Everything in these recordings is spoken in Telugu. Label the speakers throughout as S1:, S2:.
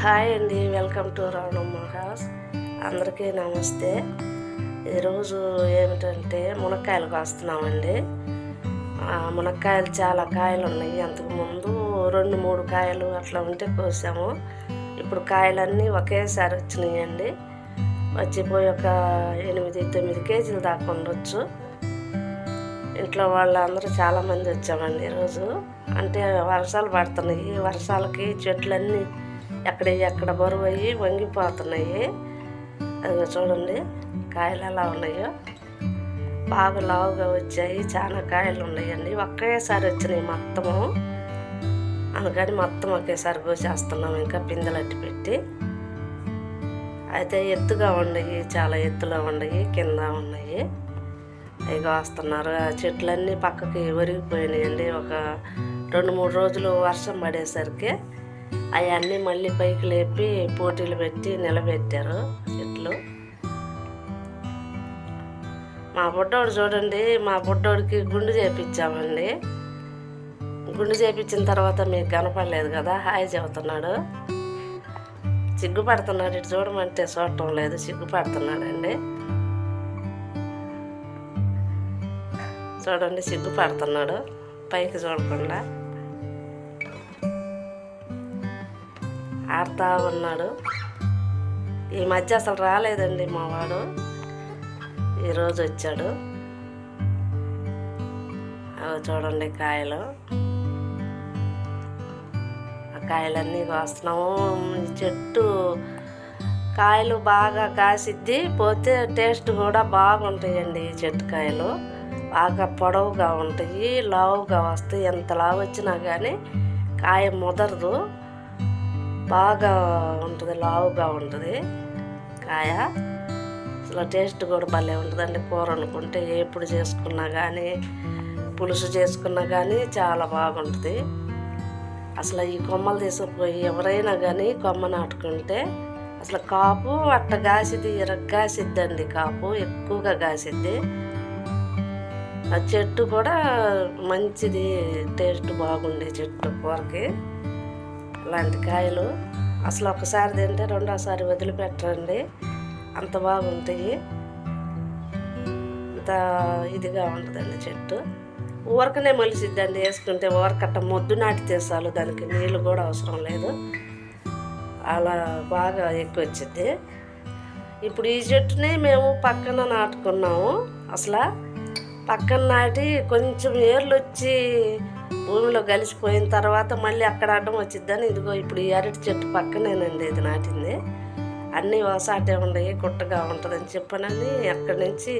S1: హాయ్ అండి, వెల్కమ్ టు రావణమ్మ హౌస్. అందరికీ నమస్తే. ఈరోజు ఏమిటంటే మునక్కాయలు కోస్తున్నామండి. మునక్కాయలు చాలా కాయలు ఉన్నాయి. అంతకుముందు 2-3 కాయలు అట్లా ఉంటే కోసాము. ఇప్పుడు కాయలన్నీ ఒకేసారి వచ్చినాయండి. వచ్చిపోయి ఒక 8-9 కేజీలు దాకా ఉండొచ్చు. ఇంట్లో వాళ్ళందరూ చాలామంది వచ్చామండి ఈరోజు. అంటే వర్షాలు పడుతున్నాయి. వర్షాలకి చెట్లన్నీ ఎక్కడ బరువు అయ్యి వంగిపోతున్నాయి. అది చూడండి కాయలు ఎలా ఉన్నాయో, బాగా లావుగా వచ్చాయి. చాలా కాయలు ఉన్నాయండి. ఒకేసారి వచ్చినాయి మొత్తము. అందుకని మొత్తం ఒకేసారి కోసేస్తున్నాం. ఇంకా పిందెలట్టి పెట్టి అయితే ఎత్తుగా ఉన్నాయి, చాలా ఎత్తులో ఉన్నాయి, కింద ఉన్నాయి. అవి కోస్తున్నారు. ఆ చెట్లన్నీ పక్కకి ఒరిగిపోయినాయండి. ఒక 2-3 రోజులు వర్షం పడేసరికి అవన్నీ మళ్ళీ పైకి లేపి పోటీలు పెట్టి నిలబెట్టారు చెట్లు. మా బుడ్డోడు చూడండి, మా బుడ్డోడికి గుండు చేపించామండి. గుండు చేపించిన తర్వాత మీకు కనపడలేదు కదా, హాయ్ చెబుతున్నాడు. సిగ్గుపడుతున్నాడు. ఇటు చూడమంటే చూడటం లేదు, సిగ్గుపడుతున్నాడండి. చూడండి సిగ్గుపడుతున్నాడు, పైకి చూడకుండా ఆడుతూ ఉన్నాడు. ఈ మధ్య అసలు రాలేదండి మా వాడు, ఈరోజు వచ్చాడు. చూడండి కాయలు, ఆ కాయలన్నీ కోస్తున్నాము. చెట్టు కాయలు బాగా కాసిద్ది, పోతే టేస్ట్ కూడా బాగుంటాయండి. ఈ చెట్టు కాయలు బాగా పొడవుగా ఉంటాయి, లావుగా వస్తాయి. ఎంత లావు వచ్చినా కానీ కాయ ముదరదు, బాగా ఉంటుంది, లావుగా ఉంటుంది కాయ. అసలు టేస్ట్ కూడా భలే ఉంటుందండి. కూర అనుకుంటే ఎప్పుడు చేసుకున్నా కానీ, పులుసు చేసుకున్నా కానీ చాలా బాగుంటుంది. అసలు ఈ కొమ్మలు తీసుకుపోయి ఎవరైనా కానీ కొమ్మ నాటుకుంటే అసలు కాపు అట్ట కాసిద్ది, కాసిద్దండి. కాపు ఎక్కువగా కాసిద్ది. ఆ చెట్టు కూడా మంచిది, టేస్ట్ బాగుండే చెట్టు కూరకి. ఇలాంటి కాయలు అసలు ఒకసారి తింటే రెండోసారి వదిలిపెట్టండి, అంత బాగుంటాయి. అంత ఇదిగా ఉంటుందండి చెట్టు. ఊరకనే మొలిసిద్దండి వేసుకుంటే. ఊరకట్ట మొద్దు నాటితే చాలు, దానికి నీళ్ళు కూడా అవసరం లేదు, అలా బాగా ఎక్కువ వచ్చింది. ఇప్పుడు ఈ చెట్టుని మేము పక్కన నాటుకున్నాము. అసలు పక్కన నాటి కొంచెం ఏర్లు వచ్చి భూమిలో కలిసిపోయిన తర్వాత మళ్ళీ అక్కడ అడ్డం వచ్చిద్దని ఇదిగో ఇప్పుడు ఈ అరటి చెట్టు పక్కనేనండి ఇది నాటింది. అన్నీ ఒకసాటే ఉన్నాయి, గుట్టగా ఉంటుందని చెప్పనని అక్కడి నుంచి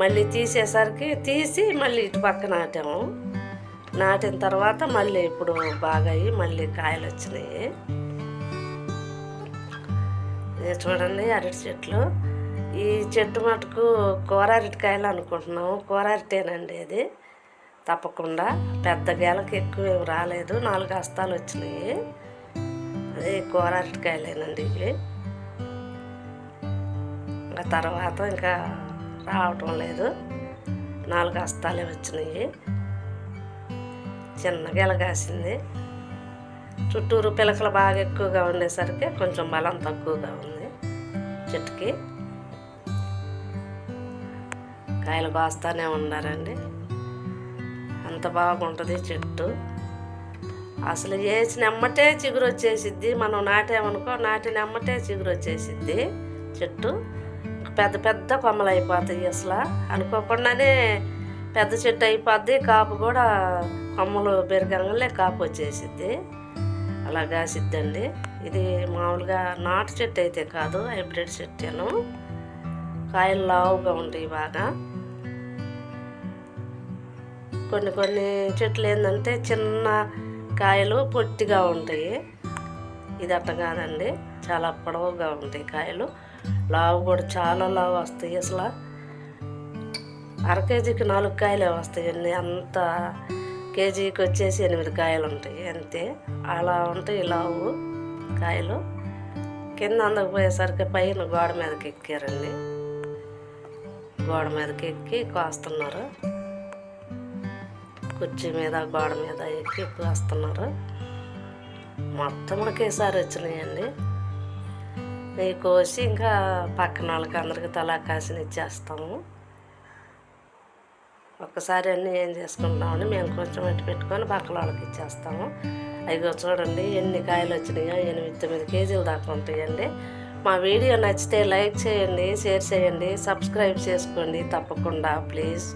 S1: మళ్ళీ తీసి మళ్ళీ ఇటు పక్క నాటాము. నాటిన తర్వాత మళ్ళీ ఇప్పుడు బాగా అయ్యి మళ్ళీ కాయలు వచ్చినాయి. ఇది చూడండి అరటి చెట్లు. ఈ చెట్టు మటుకు కూర అరటికాయలు అనుకుంటున్నాము. కూర అరటేనండి అది, తప్పకుండా. పెద్ద గెలకి ఎక్కువ ఏమి రాలేదు, 4 హస్తాలు వచ్చినాయి. అదే కూర అరటికాయలేనండి ఇవి. ఇంకా తర్వాత ఇంకా రావటం లేదు, 4 హస్తాలే వచ్చినాయి. చిన్న గెల కాసింది. చుట్టూరు పిలకలు బాగా ఎక్కువగా ఉండేసరికి కొంచెం బలం తక్కువగా ఉంది చెట్టుకి. కాయలు కోస్తానే ఉన్నారండి. అంత బాగుంటుంది చెట్టు. అసలు వేసినమ్మటే చిగురు వచ్చేసిద్ది. మనం నాటామనుకో, నాటినమ్మటే చిగురు వచ్చేసిద్ది చెట్టు. పెద్ద పెద్ద కొమ్మలు అయిపోతాయి. అసలు అనుకోకుండానే పెద్ద చెట్టు అయిపోద్ది. కాపు కూడా కొమ్మలు పెరగంగానే కాపు వచ్చేసిద్ది, అలా కాసిద్దండి. ఇది మామూలుగా నాటు చెట్టు అయితే కాదు, హైబ్రిడ్ చెట్టేను. కాయలు లావుగా ఉంటాయి బాగా. కొన్ని చెట్లు ఏంటంటే చిన్న కాయలు పొట్టిగా ఉంటాయి. ఇది అట్ట కాదండి, చాలా పొడవుగా ఉంటాయి కాయలు. లావు కూడా చాలా లావు వస్తాయి. అసలు అర కేజీకి 4 కాయలే వస్తాయండి. అంత కేజీకి వచ్చేసి 8 కాయలు ఉంటాయి అంతే. అలా ఉంటాయి లావు కాయలు. కింద అందకపోయేసరికి పైన గోడ మీదకి ఎక్కారండి. గోడ మీదకి ఎక్కి కోస్తున్నారు. కుర్చీ మీద గోడ మీద ఎక్కి కోస్తున్నారు. మొత్తం ఒకేసారి వచ్చినాయండి. ఇవి కోసి ఇంకా పక్కన వాళ్ళకి అందరికి తలా కాసిన ఇచ్చేస్తాము. ఒక్కసారి అన్నీ ఏం చేసుకుంటామని మేము కొంచెం ఇటు పెట్టుకొని పక్కన వాళ్ళకి ఇచ్చేస్తాము. అవి చూడండి ఎన్ని కాయలు వచ్చినాయో, 8-9 కేజీలు దాకా ఉంటాయండి. మా వీడియో నచ్చితే లైక్ చేయండి, షేర్ చేయండి, సబ్స్క్రైబ్ చేసుకోండి తప్పకుండా ప్లీజ్.